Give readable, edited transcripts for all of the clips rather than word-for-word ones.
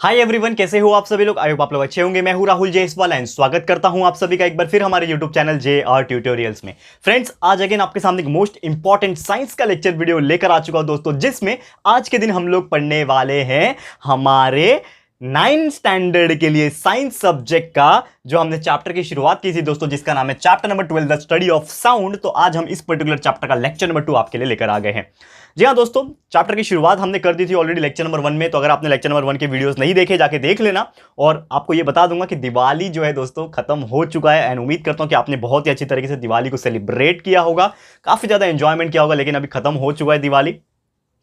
Hi everyone, कैसे हो आप सभी लोग। आई होप आप लोग अच्छे होंगे। मैं हूं राहुल जायसवाल एंड स्वागत करता हूं आप सभी का एक बार फिर हमारे यूट्यूब चैनल JR ट्यूटोरियल्स में। फ्रेंड्स, आज अगेन आपके सामने एक मोस्ट इंपॉर्टेंट साइंस का लेक्चर वीडियो लेकर आ चुका हूं दोस्तों, जिसमें आज के दिन हम लोग पढ़ने वाले हैं हमारे 9th स्टैंडर्ड के लिए साइंस सब्जेक्ट का जो हमने चैप्टर की शुरुआत की थी दोस्तों, जिसका नाम है chapter number 12 the study of sound. तो आज हम इस पर्टिकुलर चैप्टर का लेक्चर नंबर 2 आपके लिए लेकर आ गए हैं। जी हाँ दोस्तों, चैप्टर की शुरुआत हमने कर दी थी ऑलरेडी लेक्चर नंबर 1 में। तो अगर आपने लेक्चर नंबर 1 के वीडियोस नहीं देखे, जाके देख लेना। और आपको ये बता दूंगा कि दिवाली जो है दोस्तों खत्म हो चुका है एंड उम्मीद करता हूं कि आपने बहुत ही अच्छी तरीके से दिवाली को सेलिब्रेट किया होगा, काफी ज्यादा एंजॉयमेंट किया होगा। लेकिन अभी खत्म हो चुका है दिवाली,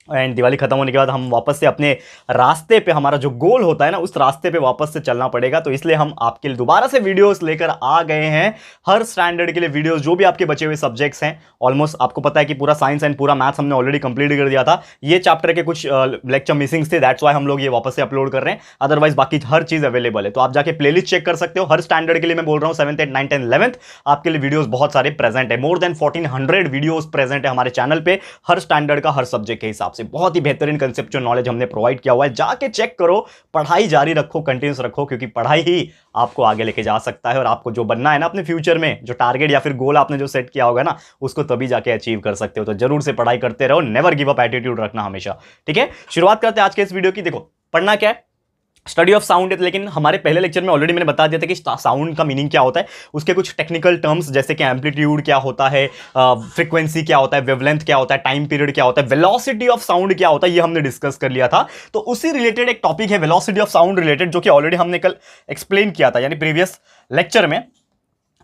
एंड दिवाली खत्म होने के बाद हम वापस से अपने रास्ते पे, हमारा जो गोल होता है ना, उस रास्ते पे वापस से चलना पड़ेगा। तो इसलिए हम आपके लिए दोबारा से वीडियोस लेकर आ गए हैं। हर स्टैंडर्ड के लिए वीडियोस, जो भी आपके बचे हुए सब्जेक्ट्स हैं। ऑलमोस्ट आपको पता है कि पूरा साइंस एंड पूरा मैथ्स हमने ऑलरेडी कंप्लीट कर दिया था। ये चैप्टर के कुछ लेक्चर मिसिंग्स थे, दैट्स वाई हम लोग ये वापस से अपलोड कर रहे हैं। अदरवाइज बाकी हर चीज अवेलेबल है, तो आप जाके प्लेलिस्ट चेक कर सकते हो। हर स्टैंडर्ड के लिए मैं बोल रहा हूँ 7th 8th 9th 11th आपके लिए वीडियोस बहुत सारे प्रेजेंट है। मोर देन 1400 वीडियोस प्रेजेंट है हमारे चैनल पे, हर स्टैंडर्ड का, हर सब्जेक्ट के हिसाब से। बहुत ही बेहतरीन कंसेप्चुअल नॉलेज हमने प्रोवाइड किया हुआ है, जाके चेक करो। पढ़ाई जारी रखो, कंटिन्यूस रखो, क्योंकि पढ़ाई ही आपको आगे लेके जा सकता है। और आपको जो बनना है ना अपने फ्यूचर में, जो टारगेट या फिर गोल आपने जो सेट किया होगा ना, उसको तभी जाके अचीव कर सकते हो। तो जरूर से पढ़ाई करते रहो, नेवर गिव अप एटीट्यूड रखना हमेशा, ठीक है। शुरुआत करते हैं आज के इस वीडियो की। देखो, पढ़ना क्या है, स्टडी ऑफ साउंड है। लेकिन हमारे पहले लेक्चर में ऑलरेडी मैंने बता दिया था कि साउंड का मीनिंग क्या होता है, उसके कुछ टेक्निकल टर्म्स जैसे कि एम्पलीट्यूड क्या होता है, फ्रीक्वेंसी क्या होता है, वेवलेंथ क्या होता है, टाइम पीरियड क्या होता है, वेलोसिटी ऑफ साउंड क्या होता है, ये हमने डिस्कस कर लिया था। तो उसी रिलेटेड एक टॉपिक है वेलोसिटी ऑफ साउंड रिलेटेड, जो कि ऑलरेडी हमने कल एक्सप्लेन किया था, यानी प्रीवियस लेक्चर में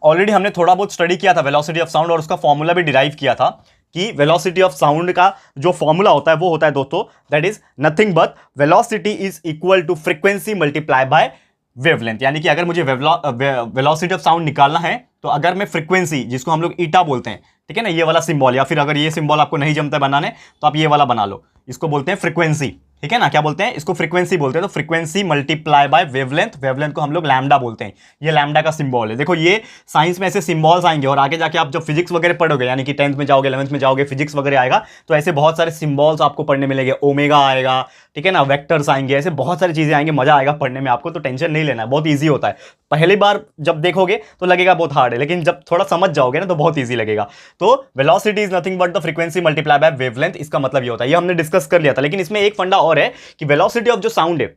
ऑलरेडी हमने थोड़ा बहुत स्टडी किया था वेलोसिटी ऑफ साउंड, और उसका फॉर्मूला भी डिराइव किया था कि वेलोसिटी ऑफ साउंड का जो फॉर्मूला होता है वो होता है दोस्तों, that is nothing but velocity is equal to frequency multiply by wavelength. यानी कि अगर मुझे वेलोसिटी ऑफ साउंड निकालना है, तो अगर मैं फ्रीक्वेंसी, जिसको हम लोग ईटा बोलते हैं, ठीक है ना, ये वाला सिंबल, या फिर अगर ये सिंबल आपको नहीं जमता बनाने, तो आप ये वाला बना लो, इसको बोलते हैं फ्रीक्वेंसी, ठीक है ना। क्या बोलते हैं इसको? फ्रीक्वेंसी बोलते हैं। तो frequency multiply by wavelength, wavelength को हम लोग लैम्डा बोलते हैं। ये लैम्डा का सिंबल है। देखो, ये साइंस में ऐसे सिंबल्स आएंगे, और आगे जाके आप जब फिजिक्स वगैरह पढ़ोगे, यानी कि 10th में जाओगे, 11th में जाओगे, फिजिक्स वगैरह आएगा, तो ऐसे बहुत सारे सिंबल्स आपको पढ़ने मिलेंगे। ओमेगा आएगा, ठीक है ना, वेक्टर्स आएंगे, ऐसे बहुत सारी चीजें आएंगे। मजा आएगा पढ़ने में आपको, तो टेंशन नहीं लेना है, बहुत ईजी होता है। पहली बार जब देखोगे तो लगेगा बहुत हार्ड है, लेकिन जब थोड़ा समझ जाओगे ना तो बहुत ईजी लगेगा। तो velocity is nothing but the frequency multiply by wavelength, इसका मतलब ये होता है। ये हमने डिस्कस कर लिया था। लेकिन इसमें एक फंडा और है कि वेलोसिटी ऑफ जो साउंड है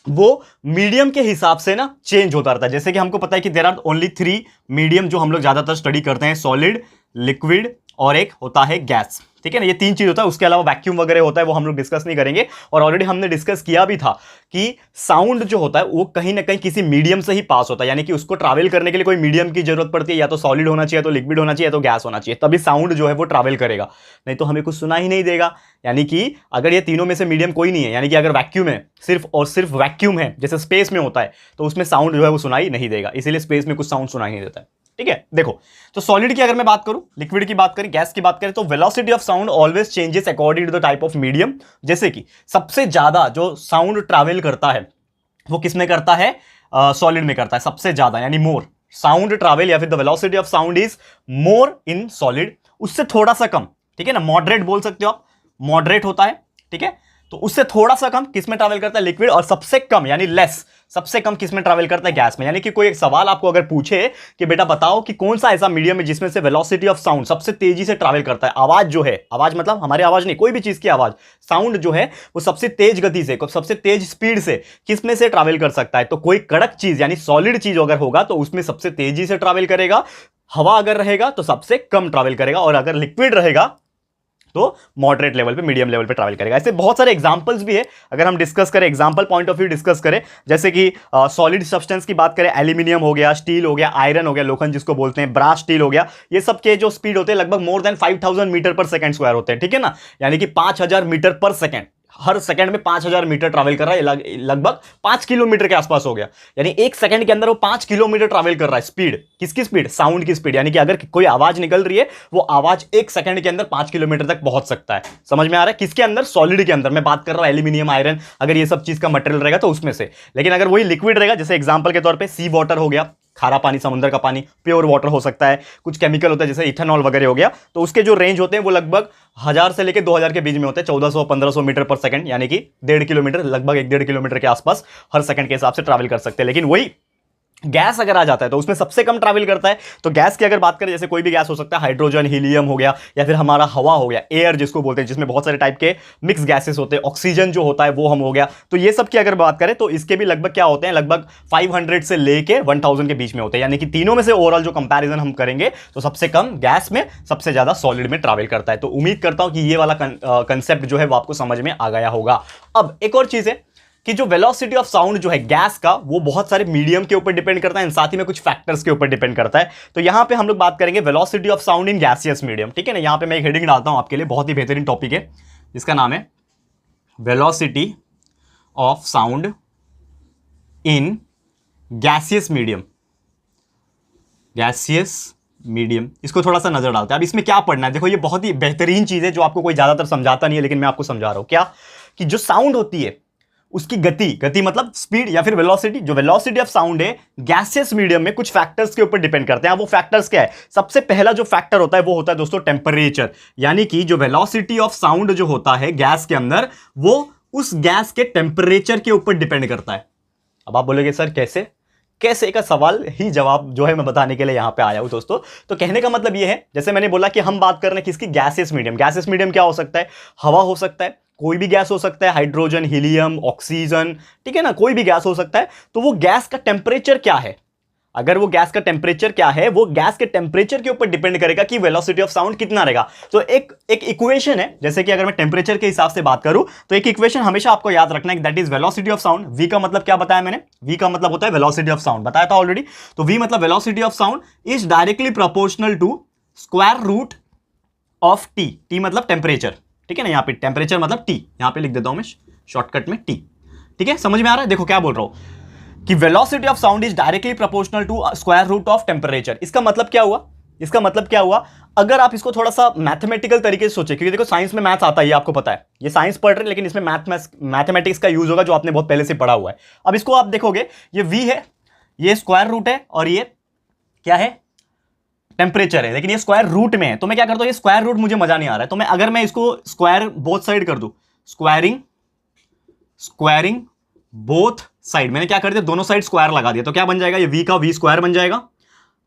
वो मीडियम के हिसाब से ना चेंज होता रहता है। जैसे कि हमको पता है कि देयर आर ओनली 3 मीडियम जो हम लोग ज्यादातर स्टडी करते हैं, सॉलिड, लिक्विड और एक होता है गैस, ठीक है ना। ये 3 चीज होता है, उसके अलावा वैक्यूम वगैरह होता है, वो हम लोग डिस्कस नहीं करेंगे। और ऑलरेडी हमने डिस्कस किया भी था कि साउंड जो होता है वो कहीं ना कहीं किसी मीडियम से ही पास होता है, यानी कि उसको ट्रैवल करने के लिए कोई मीडियम की जरूरत पड़ती है। या तो सॉलिड होना चाहिए, तो लिक्विड होना चाहिए, तो गैस होना चाहिए, तभी साउंड जो है वो ट्रैवल करेगा, नहीं तो हमें कुछ सुना ही नहीं देगा। यानी कि अगर ये तीनों में से मीडियम कोई नहीं है, यानी कि अगर वैक्यूम है, सिर्फ और सिर्फ वैक्यूम है, जैसे स्पेस में होता है, तो उसमें साउंड जो है वो सुनाई नहीं देगा। इसीलिए स्पेस में कुछ साउंड सुनाई नहीं देता है, ठीक है। देखो, तो सॉलिड की अगर मैं बात करूं, लिक्विड की बात करें, गैस की बात करें, तो velocity of sound always changes according to the type of medium. जैसे कि सबसे ज्यादा जो साउंड ट्रैवल करता है वो किस में करता है? सॉलिड में करता है सबसे ज्यादा, यानी मोर साउंड ट्रैवल, या फिर the velocity of sound is more in solid. उससे थोड़ा सा कम, ठीक है ना, मॉडरेट बोल सकते हो आप, मॉडरेट होता है, ठीक है। तो उससे थोड़ा सा कम किस में ट्रैवल करता है? लिक्विड। और सबसे कम यानी लेस, सबसे कम किस में ट्रैवल करता है? गैस में। यानी कि कोई एक सवाल आपको अगर पूछे कि बेटा बताओ कि कौन सा ऐसा मीडियम है जिसमें से वेलोसिटी ऑफ साउंड सबसे तेजी से ट्रैवल करता है, आवाज जो है, आवाज मतलब हमारी आवाज नहीं, कोई भी चीज की आवाज, साउंड जो है वो सबसे तेज गति से, सबसे तेज स्पीड से किस में से ट्रैवल कर सकता है? तो कोई कड़क चीज यानी सॉलिड चीज अगर होगा तो उसमें सबसे तेजी से ट्रैवल करेगा। हवा अगर रहेगा तो सबसे कम ट्रैवल करेगा, और अगर लिक्विड रहेगा तो मॉडरेट लेवल पे, मीडियम लेवल पे ट्रैवल करेगा। ऐसे बहुत सारे एग्जांपल्स भी है, अगर हम डिस्कस करें, example point of view discuss करें, जैसे कि सॉलिड सब्सटेंस की बात करें, एल्यूमिनियम हो गया, स्टील हो गया, आयरन हो गया, लोखंड जिसको बोलते हैं, ब्रास स्टील हो गया, ये सब के जो स्पीड होते हैं लगभग मोर देन 5000 मीटर पर सेकंड स्क्वायर होते हैं, ठीक है ना। यानी कि 5000 मीटर पर सेकंड, हर सेकंड में 5000 मीटर ट्रैवल कर रहा है, लगभग 5 किलोमीटर के आसपास हो गया। यानी एक सेकंड के अंदर वो 5 किलोमीटर ट्रैवल कर रहा है। स्पीड किसकी? स्पीड, साउंड की स्पीड। यानी कि अगर कोई आवाज निकल रही है, वो आवाज एक सेकंड के अंदर 5 किलोमीटर तक पहुंच सकता है। समझ में आ रहा है? किसके अंदर? सॉलिड के अंदर। मैं बात कर रहा हूं एल्यूमिनियम, आयरन, अगर ये सब चीज का मटेरियल रहेगा तो उसमें से। लेकिन अगर वही लिक्विड रहेगा, जैसे एग्जांपल के तौर पे सी वाटर हो गया, खारा पानी, समुद्र का पानी, प्योर वाटर हो सकता है, कुछ केमिकल होता है जैसे इथेनॉल वगैरह हो गया, तो उसके जो रेंज होते हैं वो लगभग 1000 से लेकर 2000 के बीच में होते हैं, 1400-1500 मीटर पर सेकंड, यानी कि 1.5 किलोमीटर, लगभग 1.5 किलोमीटर के आसपास हर सेकंड के हिसाब से ट्रैवल कर सकते हैं। लेकिन वही गैस अगर आ जाता है तो उसमें सबसे कम ट्रैवल करता है। तो गैस की अगर बात करें, जैसे कोई भी गैस हो सकता है, हाइड्रोजन, हीलियम हो गया, या फिर हमारा हवा हो गया, एयर जिसको बोलते हैं, जिसमें बहुत सारे टाइप के मिक्स गैसेस होते हैं, ऑक्सीजन जो होता है वो हम हो गया। तो ये सब की अगर बात करें तो इसके भी लगभग क्या होते हैं, लगभग 500 से लेके 1000 के बीच में होते हैं, यानी कि तीनों में से ओवरऑल जो कंपैरिजन हम करेंगे तो सबसे कम गैस में, सबसे ज्यादा सॉलिड में ट्रैवल करता है। तो उम्मीद करता हूं कि ये वाला कंसेप्ट जो है वो आपको समझ में आ गया होगा। अब एक और चीज है कि जो वेलोसिटी ऑफ साउंड जो है गैस का, वो बहुत सारे मीडियम के ऊपर डिपेंड करता है, साथ ही में कुछ फैक्टर्स के ऊपर डिपेंड करता है। तो यहां पे हम लोग बात करेंगे velocity of sound in gaseous medium, ठीक है ना। यहां पे मैं एक हेडिंग डालता हूं आपके लिए, बहुत ही बेहतरीन टॉपिक है, जिसका नाम है velocity of sound in gaseous medium. Gaseous medium, इसको थोड़ा सा नजर डालते हैं। अब इसमें क्या पढ़ना है, देखो ये बहुत ही बेहतरीन चीज है जो आपको कोई ज्यादातर समझाता नहीं है, लेकिन मैं आपको समझा रहा हूं क्या, कि जो साउंड होती है उसकी गति मतलब स्पीड या फिर वेलोसिटी, जो वेलोसिटी ऑफ साउंड है गैसियस मीडियम में कुछ फैक्टर्स के ऊपर डिपेंड करते हैं। वो फैक्टर्स क्या है, सबसे पहला जो फैक्टर होता है वो होता है दोस्तों टेम्परेचर, यानी कि जो वेलोसिटी ऑफ साउंड जो होता है गैस के अंदर, वो उस गैस के टेम्परेचर के ऊपर डिपेंड करता है। अब आप बोलोगे सर कैसे, कैसे का सवाल ही जवाब जो है मैं बताने के लिए यहां पे आया हूं दोस्तों। तो कहने का मतलब ये है, जैसे मैंने बोला कि हम बात कर रहे हैं किसकी, गैसियस मीडियम। गैसियस मीडियम क्या हो सकता है, हवा हो सकता है, कोई भी गैस हो सकता है, हाइड्रोजन, हीलियम, ऑक्सीजन, ठीक है ना, कोई भी गैस हो सकता है। तो वो गैस का टेम्परेचर क्या है, अगर वो गैस का टेम्परेचर क्या है, वो गैस के टेम्परेचर के ऊपर डिपेंड करेगा कि वेलोसिटी ऑफ साउंड कितना रहेगा। तो एक इक्वेशन है, जैसे कि अगर मैं टेम्परेचर के हिसाब से बात करूं तो एक इक्वेशन हमेशा आपको याद रखना है, that is velocity of sound. V का मतलब क्या बताया मैंने, वी का मतलब होता है वेलोसिटी ऑफ साउंड, बताया था ऑलरेडी। तो वी मतलब velocity of sound is directly proportional to square root of T. T मतलब टेम्परेचर, ठीक है ना, यहां पे टेम्परेचर मतलब टी, यहां पे लिख देता हूं मैं शॉर्टकट में टी, ठीक है, समझ में आ रहा है। देखो क्या बोल रहा हूं कि velocity of sound is directly proportional to square root of temperature. इसका मतलब क्या हुआ, इसका मतलब क्या हुआ, अगर आप इसको थोड़ा सा मैथमेटिकल तरीके से सोचे, क्योंकि देखो साइंस में मैथ्स आता है, आपको पता है, ये साइंस पढ़ रहे हैं लेकिन इसमें मैथमेटिक्स का यूज होगा जो आपने बहुत पहले से पढ़ा हुआ है। अब इसको आप देखोगे, ये वी है, ये स्क्वायर रूट है, और ये क्या है, टेम्परेचर है, लेकिन ये स्क्वायर रूट में है। तो मैं क्या करता हूं, ये स्क्वायर रूट मुझे मजा नहीं आ रहा है, तो मैं अगर मैं इसको स्क्वायर बोथ साइड कर दूं, स्क्वायरिंग बोथ साइड, मैंने क्या कर दिया, दोनों साइड स्क्वायर लगा दिया, तो क्या बन जाएगा, ये वी का वी स्क्वायर बन जाएगा,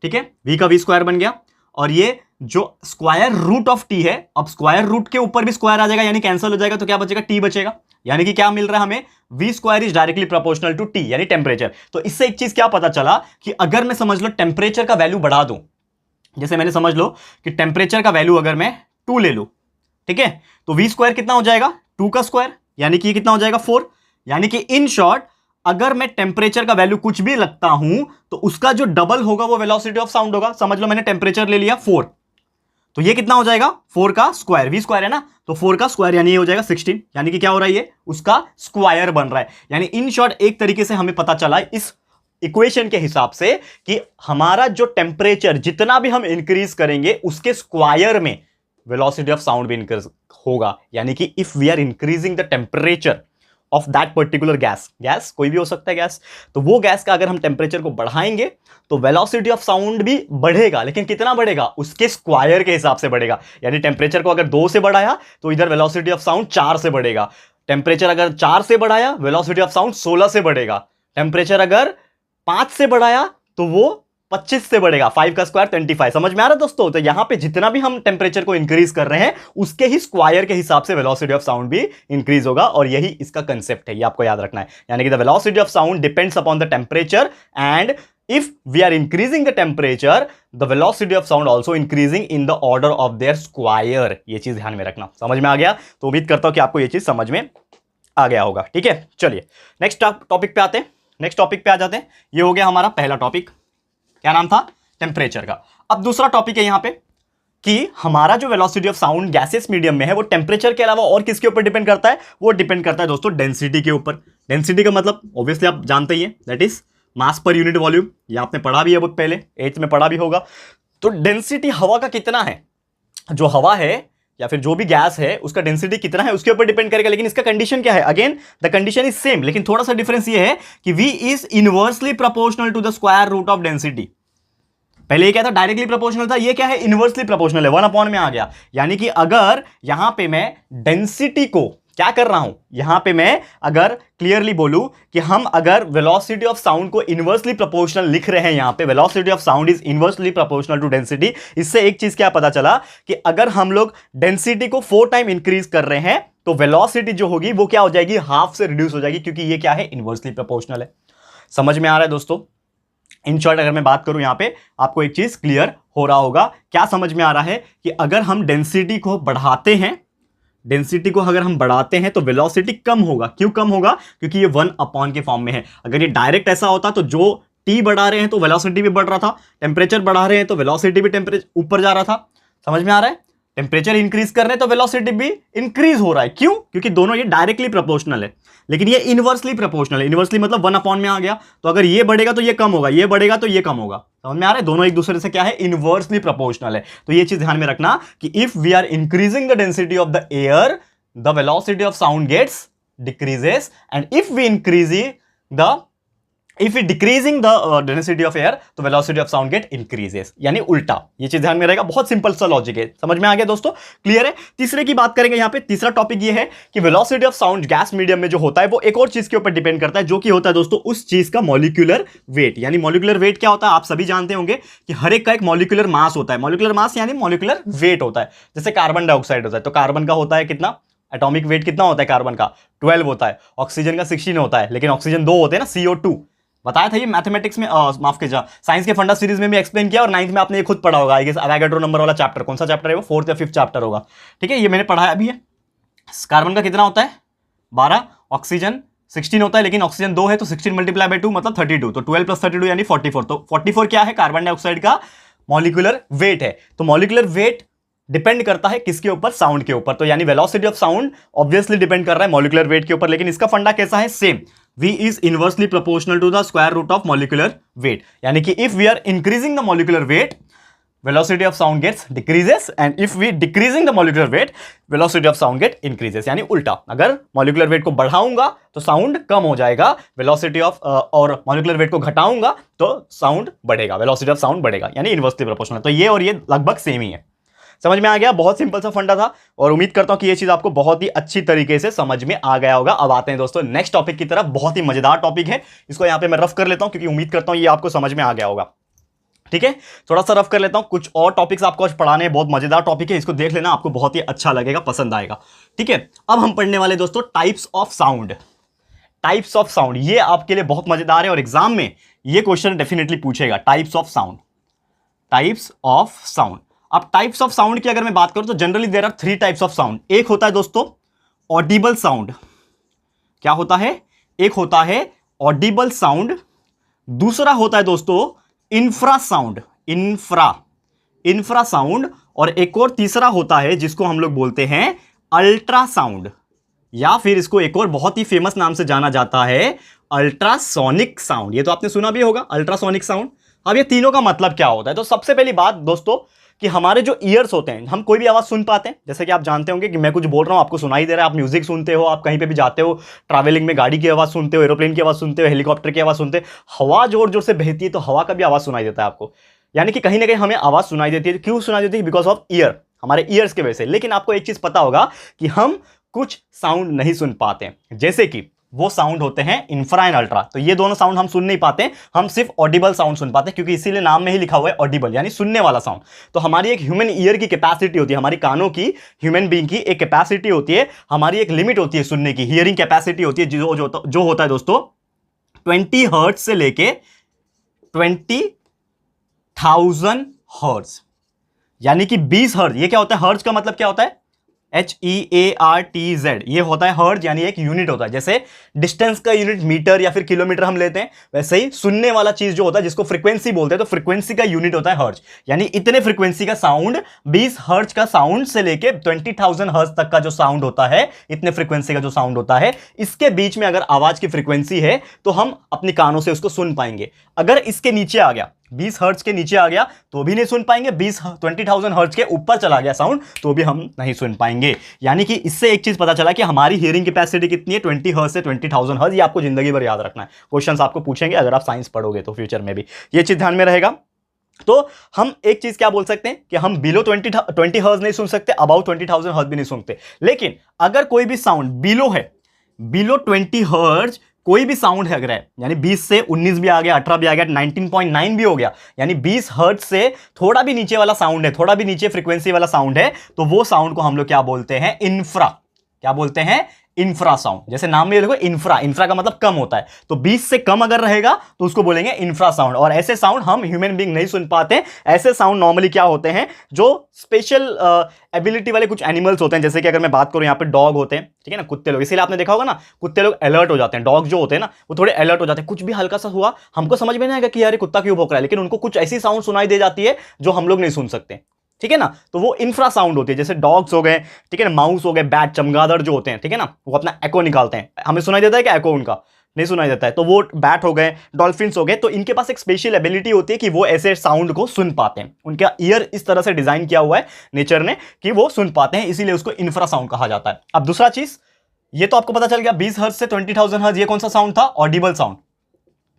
ठीक है, वी का वी स्क्वायर बन गया। और ये जो स्क्वायर रूट ऑफ टी है, अब स्क्वायर रूट के ऊपर भी स्क्वायर आ जाएगा, यानी कैंसिल हो जाएगा, तो क्या बचेगा, टी बचेगा। यानी कि क्या मिल रहा है हमें, V square is directly proportional to T, यानी टेम्परेचर। तो इससे एक चीज क्या पता चला कि अगर मैं समझ लो टेम्परेचर का वैल्यू बढ़ा दूं, जैसे मैंने समझ लो कि टेम्परेचर का वैल्यू अगर मैं 2 ले लूं, ठीक है, तो वी स्क्वायर कितना हो जाएगा, 2 का स्क्वायर, यानी कि कितना हो जाएगा 4। यानी कि इन शॉर्ट अगर मैं टेम्परेचर का वैल्यू कुछ भी लगता हूं तो उसका जो डबल होगा वो वेलोसिटी ऑफ साउंड होगा। समझ लो मैंने टेम्परेचर ले लिया 4, तो ये कितना हो जाएगा, 4 का स्क्वायर, वी स्क्वायर है ना, तो 4 का स्क्वायर यानी ये हो जाएगा 16, यानी कि क्या हो रहा है, ये उसका स्क्वायर बन रहा है। यानी इन शॉर्ट एक तरीके से हमें पता चला इस इक्वेशन के हिसाब से कि हमारा जो टेम्परेचर जितना भी हम इंक्रीज करेंगे उसके स्क्वायर में वेलोसिटी ऑफ साउंड भी इंक्रीज होगा। यानी कि if we are increasing the temperature of that particular gas कोई भी हो सकता है गैस, तो वो गैस का अगर हम टेम्परेचर को बढ़ाएंगे तो वेलोसिटी ऑफ साउंड भी बढ़ेगा, लेकिन कितना बढ़ेगा, उसके स्क्वायर के हिसाब से बढ़ेगा। यानी टेम्परेचर को अगर 2 से बढ़ाया तो इधर वेलोसिटी ऑफ साउंड 4 से बढ़ेगा, टेम्परेचर अगर 4 से बढ़ाया वेलोसिटी ऑफ साउंड 16 से बढ़ेगा, टेम्परेचर अगर 5 से बढ़ाया तो वो 25 से बढ़ेगा, 5 का स्क्वायर 25। समझ में आ रहा है दोस्तों। तो यहां पे जितना भी हम टेम्परेचर को इंक्रीज कर रहे हैं उसके ही स्क्वायर के हिसाब से वेलोसिटी ऑफ साउंड भी इंक्रीज होगा, और यही इसका कंसेप्ट है, ये आपको याद रखना है। यानी कि the velocity of sound depends upon the temperature, and if we are increasing the temperature the velocity of sound also increasing in the order of their square. ये चीज ध्यान में रखना। समझ में आ गया? तो उम्मीद करता हूं कि आपको ये चीज समझ में आ गया होगा। ठीक है, चलिए नेक्स्ट टॉपिक पे आते हैं। नेक्स्ट टॉपिक पे आ जाते हैं। ये हो गया हमारा पहला टॉपिक, क्या नाम था, टेम्परेचर का। अब दूसरा टॉपिक है यहां पे कि हमारा जो velocity of sound gases medium में है वो टेम्परेचर के अलावा और किसके ऊपर डिपेंड करता है, वो डिपेंड करता है दोस्तों डेंसिटी के ऊपर। डेंसिटी का मतलब ऑब्वियसली आप जानते ही हैं, that is mass per unit volume. ये आपने पढ़ा भी है बहुत पहले, 8th में पढ़ा भी होगा। तो डेंसिटी हवा का कितना है, जो हवा है या फिर जो भी गैस है उसका डेंसिटी कितना है उसके ऊपर डिपेंड करेगा। लेकिन इसका कंडीशन क्या है, again the condition is same, लेकिन थोड़ा सा डिफरेंस ये है कि v is inversely proportional to the square root of density. पहले ये क्या था, डायरेक्टली प्रोपोर्शनल था, ये क्या है, इनवर्सली प्रोपोर्शनल है, 1 में आ गया। यानी कि अगर यहां पे मैं डेंसिटी को क्या कर रहा हूं, यहां पे मैं अगर क्लियरली बोलूं कि हम अगर वेलोसिटी ऑफ साउंड को इनवर्सली प्रोपोर्शनल लिख रहे हैं, यहां पे velocity of sound is inversely proportional to density, इससे एक चीज क्या पता चला कि अगर हम लोग डेंसिटी को 4 टाइम इंक्रीज कर रहे हैं तो वेलोसिटी जो होगी वो क्या हो जाएगी, हाफ से रिड्यूस हो जाएगी, क्योंकि ये क्या है, इनवर्सली प्रोपोर्शनल है। समझ में आ रहा है दोस्तों? इन शॉर्ट अगर मैं बात करूं यहां पे आपको एक चीज क्लियर हो रहा होगा। क्या समझ में आ रहा है कि अगर हम डेंसिटी को बढ़ाते हैं, डेंसिटी को अगर हम बढ़ाते हैं तो वेलोसिटी कम होगा। क्यों कम होगा? क्योंकि ये 1 के फॉर्म में है। अगर ये डायरेक्ट ऐसा होता तो जो टी बढ़ा रहे हैं तो वेलोसिटी भी बढ़ रहा था, टेम्परेचर बढ़ा रहे हैं तो वेलोसिटी भी टेम्परेचर ऊपर जा रहा था। समझ में आ रहा है? टेम्परेचर इंक्रीज कर रहे हैं तो वेलोसिटी भी इंक्रीज हो रहा है। क्यों? क्योंकि दोनों ये डायरेक्टली प्रोपोर्शनल है, लेकिन ये इनवर्सली प्रोपोर्शनल है। इनवर्सली मतलब 1 में आ गया, तो अगर ये बढ़ेगा तो ये कम होगा, ये बढ़ेगा तो ये कम होगा। समझ में आ रहा है? दोनों एक दूसरे से क्या है, इनवर्सली प्रोपोर्शनल है। तो ये चीज ध्यान में रखना कि if we are increasing the density of the air, the velocity of sound gets decreases, and if we decreasing the density of air तो velocity of sound get increases, यानी उल्टा। ये चीज ध्यान में रहेगा, बहुत सिंपल सा लॉजिक है। समझ में आ गया दोस्तों? क्लियर है? तीसरे की बात करेंगे। यहाँ पे तीसरा टॉपिक ये है कि velocity of sound gas medium में जो होता है वो एक और चीज के ऊपर डिपेंड करता है, जो कि होता है दोस्तों उस चीज का मॉलिक्यूलर वेट। यानी मॉलिक्यूलर वेट क्या होता है, आप सभी जानते होंगे कि हर एक का एक मॉलिक्यूलर मास होता है। मॉलिक्यूलर मास यानी मॉलिक्यूलर वेट होता है। जैसे कार्बन डाइऑक्साइड होता है तो कार्बन का होता है कितना, एटॉमिक वेट कितना होता है कार्बन का, 12 होता है। ऑक्सीजन का 16 होता है, लेकिन ऑक्सीजन 2 होते हैं ना, CO2। बताया था ये मैथमेटिक्स में, माफ कीजिए, साइंस के फंडा सीरीज में भी एक्सप्लेन किया, और 9th में आपने ये खुद पढ़ा होगा। आई गेस एवोगाड्रो नंबर वाला चैप्टर, कौन सा चैप्टर है वो, 4th या 5th चैप्टर होगा। ठीक है, ये मैंने पढ़ा अभी है। कार्बन का कितना होता है, 12, ऑक्सीजन 16 होता है, लेकिन ऑक्सीजन 2 है तो 16 मल्टीप्लाई बाय 2 मतलब 32, तो 12 + 32 यानी 44। तो 44 क्या है, कार्बन डाइऑक्साइड का मॉलिक्यूलर वेट है। तो मॉलिक्यूलर वेट डिपेंड करता है किसके ऊपर, साउंड के ऊपर। तो यानी velocity of sound obviously depend कर रहा है मॉलिक्यूलर वेट के ऊपर, लेकिन इसका फंडा कैसा है, same, v is inversely proportional to the square root of molecular weight. यानी कि if we are increasing the molecular weight, velocity of sound gets decreases, and if we decreasing the molecular weight, velocity of sound get increases, यानी उल्टा। अगर molecular weight को बढ़ाऊंगा तो sound कम हो जाएगा, velocity of और molecular weight को घटाऊंगा तो साउंड बढ़ेगा, velocity of sound बढ़ेगा, यानी इनवर्सली प्रोपोर्शनल। तो ये और ये लगभग सेम ही है। समझ में आ गया? बहुत सिंपल सा फंडा था, और उम्मीद करता हूं कि ये चीज आपको बहुत ही अच्छी तरीके से समझ में आ गया होगा। अब आते हैं दोस्तों नेक्स्ट टॉपिक की तरफ। बहुत ही मजेदार टॉपिक है, इसको यहां पे मैं रफ कर लेता हूं, क्योंकि उम्मीद करता हूं ये आपको समझ में आ गया होगा। ठीक है, थोड़ा सा रफ कर लेता हूं। कुछ और टॉपिक्स आपको आज पढ़ाने हैं, बहुत मजेदार टॉपिक है, इसको देख लेना, आपको बहुत ही अच्छा लगेगा, पसंद आएगा। ठीक है, अब हम पढ़ने वाले दोस्तों types of sound. Types of sound ये आपके लिए बहुत मजेदार है, और एग्जाम में ये क्वेश्चन डेफिनेटली पूछेगा, types of sound. Types of sound. अब टाइप्स ऑफ साउंड की अगर मैं बात करूं तो generally there are 3 types of sound. एक होता है दोस्तों ऑडिबल साउंड। क्या होता है? एक होता है ऑडिबल साउंड, दूसरा होता है दोस्तों इंफ्रा साउंड, इंफ्रा साउंड, और एक और तीसरा होता है जिसको हम लोग बोलते हैं अल्ट्रासाउंड, या फिर इसको एक और बहुत ही फेमस नाम से जाना जाता है अल्ट्रासोनिक साउंड। ये तो आपने सुना भी होगा, अल्ट्रासोनिक साउंड। अब ये तीनों का मतलब क्या होता है? तो सबसे पहली बात दोस्तों कि हमारे जो ईयर्स होते हैं, हम कोई भी आवाज सुन पाते हैं। जैसे कि आप जानते होंगे कि मैं कुछ बोल रहा हूं, आपको सुनाई दे रहा है, आप म्यूजिक सुनते हो, आप कहीं पे भी जाते हो, ट्रैवलिंग में गाड़ी की आवाज सुनते हो, एरोप्लेन की आवाज सुनते हो, हेलीकॉप्टर की आवाज सुनते हो, हवा जोर जोर से बहती है तो हवा का भी आवाज सुनाई देता है आपको। यानी कि कहीं ना कहीं हमें आवाज सुनाई देती है। क्यों सुनाई देती है? बिकॉज ऑफ ईयर, हमारे ईयर्स की वजह से। लेकिन आपको एक चीज पता होगा कि हम कुछ साउंड नहीं सुन पाते, जैसे कि वो साउंड होते हैं इंफ्रा एंड अल्ट्रा। तो ये दोनों साउंड हम सुन नहीं पाते, हम सिर्फ ऑडिबल साउंड सुन पाते हैं, क्योंकि इसीलिए नाम में ही लिखा हुआ है ऑडिबल, यानी सुनने वाला साउंड। तो हमारी एक ह्यूमन ईयर की कैपेसिटी होती है, हमारी कानों की, ह्यूमन बीइंग की एक कैपेसिटी होती है, हमारी एक लिमिट होती है सुनने की, हियरिंग कैपेसिटी होती है, जो होता है दोस्तों 20 हर्ट्ज से लेके 20,000 हर्ट्ज, यानी कि 20 हर्ट्ज। ये क्या होता है? हर्ट्ज का मतलब क्या होता है? HEARTZ, ये होता है हर्ट्ज, यानी एक यूनिट होता है। जैसे डिस्टेंस का यूनिट मीटर या फिर किलोमीटर हम लेते हैं, वैसे ही सुनने वाला चीज जो होता है जिसको फ्रीक्वेंसी बोलते हैं, तो फ्रीक्वेंसी का यूनिट होता है हर्ट्ज। यानी इतने फ्रीक्वेंसी का साउंड, 20 हर्ट्ज का साउंड से लेके 20,000 हर्ट्ज तक का जो साउंड होता है, इतने फ्रीक्वेंसी का जो साउंड होता है, इसके बीच में अगर आवाज की फ्रीक्वेंसी है तो हम अपने कानों से उसको सुन पाएंगे। अगर इसके नीचे आ गया 20 हर्ट्ज के नीचे आ गया तो भी नहीं सुन पाएंगे, 20,000 हर्ट्ज के ऊपर चला गया साउंड तो भी हम नहीं सुन पाएंगे। यानी कि इससे एक चीज पता चला कि हमारी हियरिंग कैपेसिटी कितनी है, 20 हर्ट्ज से 20,000 हर्ट्ज। ये आपको जिंदगी भर याद रखना है, क्वेश्चंस आपको पूछेंगे अगर आप साइंस पढ़ोगे तो फ्यूचर में भी ये चीज ध्यान में रहेगा। तो हम एक चीज क्या बोल सकते हैं कि हम बिलो 20 हर्ट्ज नहीं सुन सकते, अबाउट 20,000 हर्ट्ज भी नहीं सुनते। लेकिन अगर कोई भी साउंड बिलो है, बिलो 20 हर्ट्ज कोई भी साउंड है अगर है, यानी 20 से 19 भी आ गया, 18 भी आ गया, 19.9 भी हो गया, यानी 20 हर्ट्ज से थोड़ा भी नीचे वाला साउंड है, थोड़ा भी नीचे फ्रीक्वेंसी वाला साउंड है, तो वो साउंड को हम लोग क्या बोलते हैं, इंफ्रा। क्या बोलते हैं, इंफ्रा साउंड। जैसे नाम में देखो इंफ्रा, इंफ्रा का मतलब कम होता है, तो 20 से कम अगर रहेगा तो उसको बोलेंगे इंफ्रा साउंड। और ऐसे साउंड हम ह्यूमन बीइंग नहीं सुन पाते। ऐसे साउंड नॉर्मली क्या होते हैं, जो स्पेशल एबिलिटी वाले कुछ एनिमल्स होते हैं, जैसे कि अगर मैं बात करूं यहाँ पे डॉग होते हैं, ठीक है ना, कुत्ते लोग, इसीलिए आपने देखा होगा ना कुत्ते लोग अलर्ट हो जाते हैं, डॉग जो होते हैं ना वो थोड़े अलर्ट हो जाते हैं। कुछ भी हल्का सा हुआ हमको समझ में नहीं आएगा कि यार कुत्ता क्यों भौंक रहा है, लेकिन उनको कुछ ऐसी साउंड सुनाई दे जाती है जो हम लोग नहीं सुन सकते, ठीक है ना। तो वो इंफ्रा साउंड होती है। जैसे डॉग्स हो गए, ठीक है ना, माउस हो गए, बैट, चमगादड़ जो होते हैं, ठीक है ना, वो अपना एको निकालते हैं। हमें सुनाई देता है क्या एको, उनका नहीं सुनाई देता है। तो वो बैट हो गए, डॉल्फिन्स हो गए, तो इनके पास एक स्पेशल एबिलिटी होती है कि वो ऐसे साउंड को सुन पाते हैं। उनका ईयर इस तरह से डिजाइन किया हुआ है नेचर ने कि वो सुन पाते हैं, इसीलिए उसको इंफ्रा साउंड कहा जाता है। अब दूसरा चीज, ये तो आपको पता चल गया 20 हर्ट्ज से 20,000 हर्ट्ज, ये कौन सा साउंड था, ऑडिबल साउंड।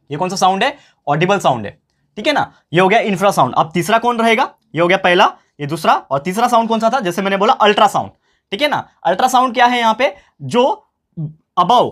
ये कौन सा साउंड है, ऑडिबल साउंड है, ठीक है ना। ये हो गया इंफ्रा साउंड। अब तीसरा कौन रहेगा, ये हो गया पहला, ये दूसरा, और तीसरा साउंड कौन सा था, जैसे मैंने बोला अल्ट्रासाउंड, ठीक है ना। अल्ट्रासाउंड क्या है यहां पे, जो अबाउ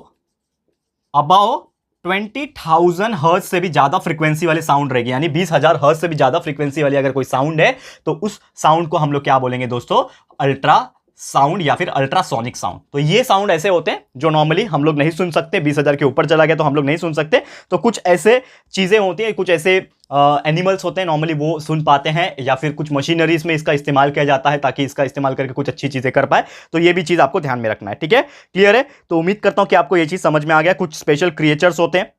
20,000 हर्ट्ज से भी ज्यादा फ्रीक्वेंसी वाले साउंड रहेगी, यानी 20,000 हर्ट्ज से भी ज्यादा फ्रीक्वेंसी वाली अगर कोई साउंड है तो उस साउंड को हम लोग क्या बोलेंगे दोस्तों, अल्ट्रा साउंड या फिर अल्ट्रासोनिक साउंड। तो ये साउंड ऐसे होते हैं जो नॉर्मली हम लोग नहीं सुन सकते, 20,000 के ऊपर चला गया तो हम लोग नहीं सुन सकते। तो कुछ ऐसे चीजें होती हैं, कुछ ऐसे एनिमल्स होते हैं नॉर्मली वो सुन पाते हैं, या फिर कुछ मशीनरीज में इसका इस्तेमाल किया जाता है ताकि इसका इस्तेमाल करके कुछ अच्छी चीजें कर पाए। तो ये भी चीज आपको ध्यान में रखना है, ठीक है, क्लियर है। तो उम्मीद करता हूं कि आपको ये चीज समझ में आ गया। कुछ स्पेशल क्रिएचर्स होते हैं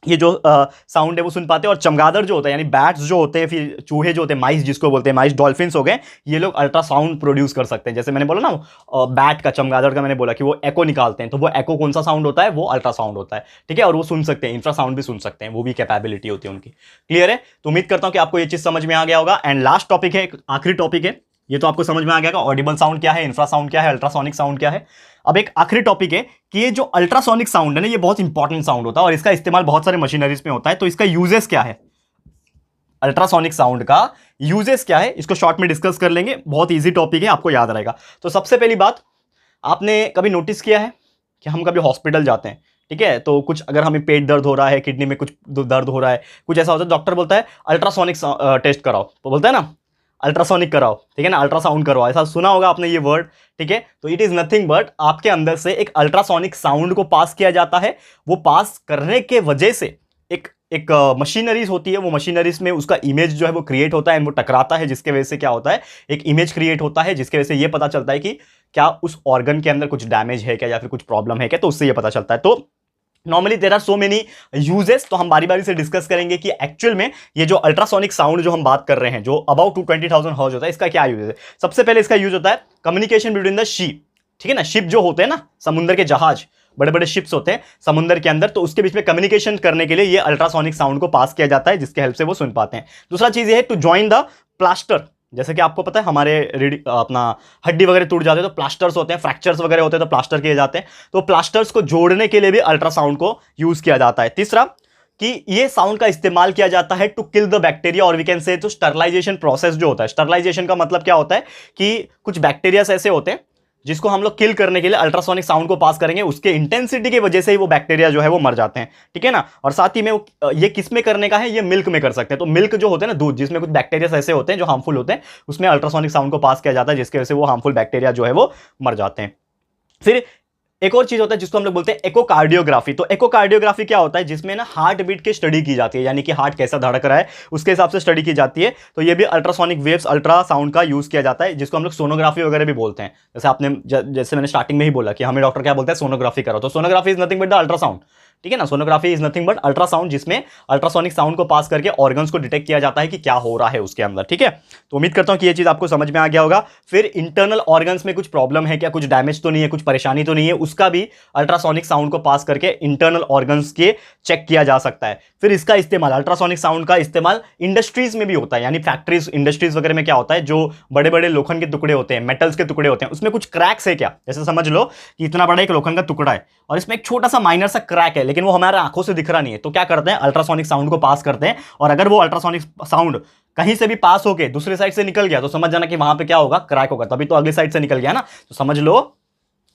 ये जो साउंड है वो सुन पाते हैं, और चमगादड़ जो होता है यानी बैट्स जो होते हैं, फिर चूहे जो होते हैं, माइस जिसको बोलते हैं, माइस, डॉल्फिन्स हो गए, ये लोग अल्ट्रासाउंड प्रोड्यूस कर सकते हैं। जैसे मैंने बोला ना बैट का, चमगादड़ का मैंने बोला कि वो एको निकालते हैं, तो वो एको कौन सा साउंड होता है, वो अल्ट्रासाउंड होता है, ठीक है। और वो सुन सकते हैं, इंफ्रासाउंड भी सुन सकते हैं, वो भी कैपेबिलिटी होती है उनकी, क्लियर है। तो उम्मीद करता हूं कि आपको ये चीज समझ में आ गया होगा। एंड लास्ट टॉपिक है, आखिरी टॉपिक है, ये तो आपको समझ में आ गया, ऑडिबल साउंड क्या है, इंफ्रासाउंड क्या है, अल्ट्रासोनिक साउंड क्या है। अब एक आखिरी टॉपिक है कि ये जो अल्ट्रासोनिक साउंड है ना, ये बहुत इंपॉर्टेंट साउंड होता है और इसका इस्तेमाल बहुत सारे मशीनरीज में होता है। तो इसका यूजेस क्या है, अल्ट्रासोनिक साउंड का यूजेस क्या है, इसको शॉर्ट में डिस्कस कर लेंगे। बहुत ईजी टॉपिक है, आपको याद रहेगा। तो सबसे पहली बात, आपने कभी नोटिस किया है कि हम कभी हॉस्पिटल जाते हैं, ठीक है, तो कुछ अगर हमें पेट दर्द हो रहा है, किडनी में कुछ दर्द हो रहा है, कुछ ऐसा होता है, डॉक्टर बोलता है अल्ट्रासोनिक टेस्ट कराओ, तो बोलता है ना अल्ट्रासोनिक कराओ, ठीक है ना, अल्ट्रासाउंड करवाओ, ऐसा सुना होगा आपने ये वर्ड, ठीक है। तो इट इज नथिंग बट आपके अंदर से एक अल्ट्रासोनिक साउंड को पास किया जाता है। वो पास करने के वजह से एक मशीनरीज होती है, वो मशीनरीज में उसका इमेज जो है वो क्रिएट होता है, वो टकराता है, जिसके वजह से क्या होता है, एक इमेज क्रिएट होता है, जिसके वजह से ये पता चलता है कि क्या उस ऑर्गन के अंदर कुछ डैमेज है क्या, या फिर कुछ प्रॉब्लम है क्या, तो उससे ये पता चलता है। तो normally there are so many uses, तो हम बारी बारी से डिस्कस करेंगे कि एक्चुअल में ये जो अल्ट्रासोनिक साउंड जो हम बात कर रहे हैं, जो अबाउट 20,000 हर्ट्ज होता है, इसका क्या यूज है। सबसे पहले इसका यूज होता है कम्युनिकेशन बिटवीन द शिप, ठीक है ना, शिप जो होते हैं ना, समुद्र के जहाज, बड़े बड़े शिप्स होते हैं समुद्र के अंदर, तो उसके बीच में कम्युनिकेशन करने के लिए ये अल्ट्रासोनिक साउंड को पास किया जाता है, जिसके हेल्प से वो सुन पाते हैं। दूसरा चीज ये है टू जॉइन द प्लास्टर, जैसे कि आपको पता है हमारे अपना हड्डी वगैरह टूट जाते हैं तो प्लास्टर्स होते हैं, फ्रैक्चर्स वगैरह होते हैं तो प्लास्टर किए जाते हैं, तो प्लास्टर्स को जोड़ने के लिए भी अल्ट्रासाउंड को यूज किया जाता है। तीसरा कि ये साउंड का इस्तेमाल किया जाता है टू किल द बैक्टीरिया, और वी कैन से तो स्टरलाइजेशन प्रोसेस जो होता है, स्टरलाइजेशन का मतलब क्या होता है कि कुछ बैक्टीरिया ऐसे होते हैं जिसको हम लोग किल करने के लिए अल्ट्रासोनिक साउंड को पास करेंगे, उसके इंटेंसिटी की वजह से ही वो बैक्टीरिया जो है वो मर जाते हैं, ठीक है ना। और साथ ही में ये किस में करने का है, ये मिल्क में कर सकते हैं। तो मिल्क जो होते हैं ना, दूध, जिसमें कुछ बैक्टीरिया ऐसे होते हैं जो हार्मफुल होते हैं, उसमें अल्ट्रासोनिक साउंड को पास किया जाता है, जिसकी वजह से वो हार्मफुल बैक्टीरिया जो है वो मर जाते हैं। फिर एक और चीज होता है जिसको हम लोग बोलते हैं एकोकार्डियोग्राफी। तो एकोकार्डियोग्राफी क्या होता है, जिसमें ना हार्ट बीट की स्टडी की जाती है, यानी कि हार्ट कैसा धड़क रहा है उसके हिसाब से स्टडी की जाती है। तो ये भी अल्ट्रासोनिक वेव्स, अल्ट्रासाउंड का यूज किया जाता है, जिसको हम लोग सोनोग्राफी वगैरह भी बोलते हैं। जैसे आपने जैसे मैंने स्टार्टिंग में ही बोला कि हमें डॉक्टर क्या बोलते हैं, सोनोग्राफी करो, तो sonography is nothing but the ultrasound, ठीक है ना। Sonography is nothing but ultrasound, जिसमें अल्ट्रासोनिक साउंड को पास करके ऑर्गन्स को डिटेक्ट किया जाता है कि क्या हो रहा है उसके अंदर, ठीक है। तो उम्मीद करता हूं कि ये चीज आपको समझ में आ गया होगा। फिर इंटरनल ऑर्गन्स में कुछ प्रॉब्लम है क्या, कुछ डैमेज तो नहीं है, कुछ परेशानी तो नहीं है, उसका भी अल्ट्रासोनिक साउंड को पास करके इंटरनल ऑर्गन्स के चेक किया जा सकता है। फिर इसका इस्तेमाल, अल्ट्रासोनिक साउंड का इस्तेमाल इंडस्ट्रीज में भी होता है, यानी फैक्ट्रीज इंडस्ट्रीज वगैरह में क्या होता है, जो बड़े बड़े लोखंड के टुकड़े होते हैं, मेटल्स के टुकड़े होते हैं, उसमें कुछ क्रैक्स है क्या, जैसे समझ लो कि इतना बड़ा एक लोखंड का टुकड़ा है और इसमें एक छोटा सा माइनर सा क्रैक है, लेकिन वो हमारे आंखों से दिख रहा नहीं है, तो क्या करते हैं, अल्ट्रासोनिक साउंड को पास करते हैं। और अगर वो अल्ट्रासोनिक साउंड कहीं से भी पास होके दूसरी साइड से निकल गया तो समझ जाना कि वहां पे क्या होगा, क्रैक होगा, तभी तो अगली साइड से निकल गया ना। तो समझ लो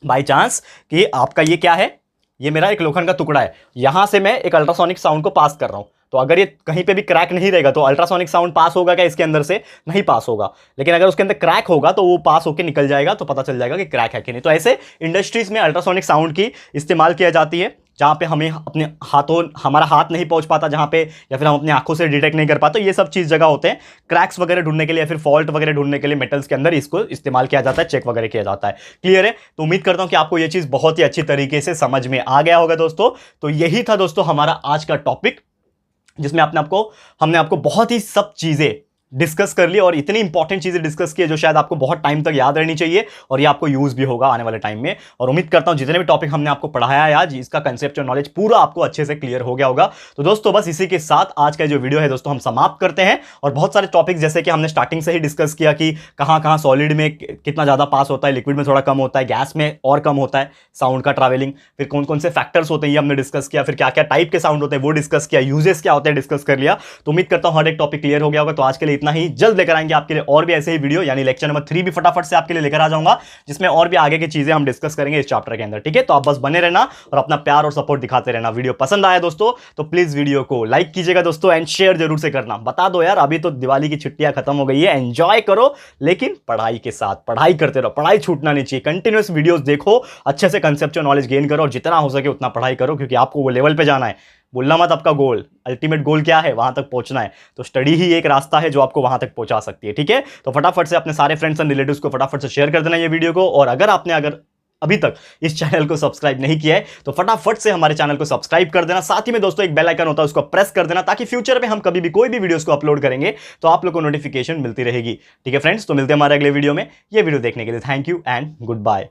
बाई चांस कि आपका ये क्या है, ये मेरा एक लोखंड का टुकड़ा है, यहां से मैं एक अल्ट्रासोनिक साउंड को पास कर रहा हूं, तो अगर ये कहीं पे भी क्रैक नहीं रहेगा तो अल्ट्रासोनिक साउंड पास होगा क्या इसके अंदर से, नहीं पास होगा। लेकिन अगर उसके अंदर क्रैक होगा तो वो पास होकर निकल जाएगा, तो पता चल जाएगा कि क्रैक है कि नहीं। तो ऐसे इंडस्ट्रीज में अल्ट्रासोनिक साउंड की इस्तेमाल किया जाती है, जहां पे हमें अपने हाथों, हमारा हाथ नहीं पहुंच पाता जहां पे, या फिर हम अपनी आंखों से डिटेक्ट नहीं कर पाते, ये सब चीज जगह होते हैं क्रैक्स वगैरह ढूंढने के लिए, या फिर फॉल्ट वगैरह ढूंढने के लिए मेटल्स के अंदर इसको इस्तेमाल किया जाता है, चेक वगैरह किया जाता है। क्लियर है। तो उम्मीद करता हूं कि आपको ये चीज बहुत ही अच्छी तरीके से समझ में आ गया होगा दोस्तों। तो यही था दोस्तों हमारा आज का टॉपिक, जिसमें हमने आपको बहुत ही सब चीजें डिस्कस कर ली और इतनी इंपॉर्टेंट चीजें डिस्कस की है जो शायद आपको बहुत टाइम तक याद रहनी चाहिए और ये आपको यूज भी होगा आने वाले टाइम में। और उम्मीद करता हूं जितने भी टॉपिक हमने आपको पढ़ाया है आज, इसका कंसेप्चुअल नॉलेज पूरा आपको अच्छे से क्लियर हो गया होगा। तो दोस्तों बस इसी के साथ आज का जो वीडियो है दोस्तों हम समाप्त करते हैं। और बहुत सारे टॉपिक जैसे कि हमने स्टार्टिंग से ही डिस्कस किया कि कहां कहां सॉलिड में कितना ज्यादा पास होता है, लिक्विड में थोड़ा कम होता है, गैस में और कम होता है साउंड का ट्रैवलिंग, फिर कौन कौन से फैक्टर्स होते हैं ये हमने डिस्कस किया, फिर क्या क्या टाइप के साउंड होते हैं वो डिस्कस किया, यूजेस क्या होते हैं डिस्कस कर लिया। तो उम्मीद करता हूं हर एक टॉपिक क्लियर हो गया होगा। तो आज के लिए इतना ही, जल्द लेकर आएंगे आपके लिए और भी ऐसे ही वीडियो, यानी लेक्चर नंबर 3 भी फटाफट से आपके लिए लेकर आ जाऊंगा, जिसमें और भी आगे की चीजें हम डिस्कस करेंगे इस चैप्टर के अंदर, ठीक है। तो आप बस बने रहना और अपना प्यार और सपोर्ट दिखाते रहना। वीडियो पसंद आया दोस्तों तो प्लीज वीडियो को लाइक कीजिएगा दोस्तों, एंड शेयर जरूर से करना। बता दो यार, अभी तो दिवाली की छुट्टियां खत्म हो गई है, एंजॉय करो, लेकिन पढ़ाई के साथ पढ़ाई करते रहो, पढ़ाई छूटना नहीं चाहिए, कंटिन्यूअस वीडियोस देखो, अच्छे से कंसेप्चुअल नॉलेज गेन करो और जितना हो सके उतना पढ़ाई करो, क्योंकि आपको वो लेवल पे जाना है। बोलना मत आपका गोल, अल्टीमेट गोल क्या है, वहां तक पहुंचना है। तो स्टडी ही एक रास्ता है जो आपको वहां तक पहुंचा सकती है, ठीक है। तो फटाफट से अपने सारे फ्रेंड्स एंड रिलेटिव्स को फटाफट से शेयर कर देना ये वीडियो को। और अगर अभी तक इस चैनल को सब्सक्राइब नहीं किया है तो फटाफट से हमारे चैनल को सब्सक्राइब कर देना। साथ ही में दोस्तों एक बेल आइकन होता है उसको प्रेस कर देना, ताकि फ्यूचर में हम कभी भी कोई भी वीडियोस को अपलोड करेंगे तो आप लोग को नोटिफिकेशन मिलती रहेगी, ठीक है फ्रेंड्स। तो मिलते हैं हमारे अगले वीडियो में। ये वीडियो देखने के लिए thank you and good bye.